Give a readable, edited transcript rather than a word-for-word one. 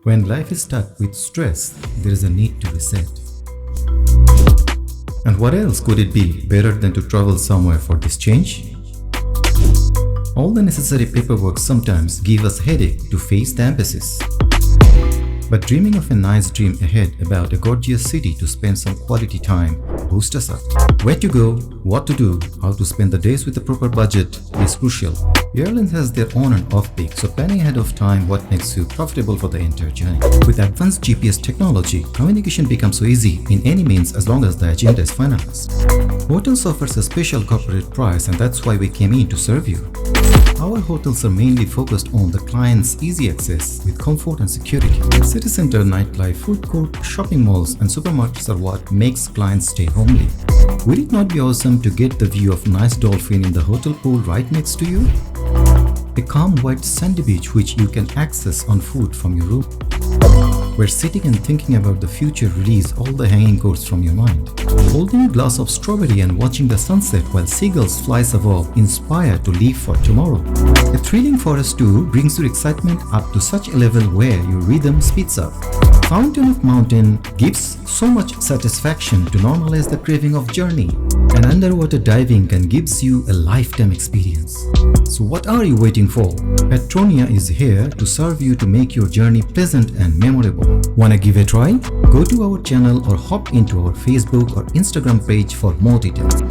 When life is stuck with stress, there is a need to reset. And what else could it be better than to travel somewhere for this change? All the necessary paperwork sometimes give us headache to face the emphasis. But dreaming of a nice dream ahead about a gorgeous city to spend some quality time boosts us up. Where to go, what to do, how to spend the days with a proper budget is crucial. Airlines has their on and off peak, so planning ahead of time what makes you profitable for the entire journey. With advanced GPS technology, communication becomes so easy in any means as long as the agenda is finalized. Hotels offers a special corporate price, and that's why we came in to serve you. Our hotels are mainly focused on the client's easy access with comfort and security. City center, nightlife, food court, shopping malls and supermarkets are what makes clients stay homely. Would it not be awesome to get the view of nice dolphin in the hotel pool right next to you? A calm white sandy beach which you can access on foot from your room. Where sitting and thinking about the future release all the hanging coats from your mind. Holding a glass of strawberry and watching the sunset while seagulls flies above inspire to live for tomorrow. A thrilling forest tour brings your excitement up to such a level where your rhythm speeds up. Fountain of Mountain gives so much satisfaction to normalize the craving of journey. And underwater diving can gives you a lifetime experience. So what are you waiting for? Patronia is here to serve you to make your journey pleasant and memorable. Wanna give a try? Go to our channel or hop into our Facebook or Instagram page for more details.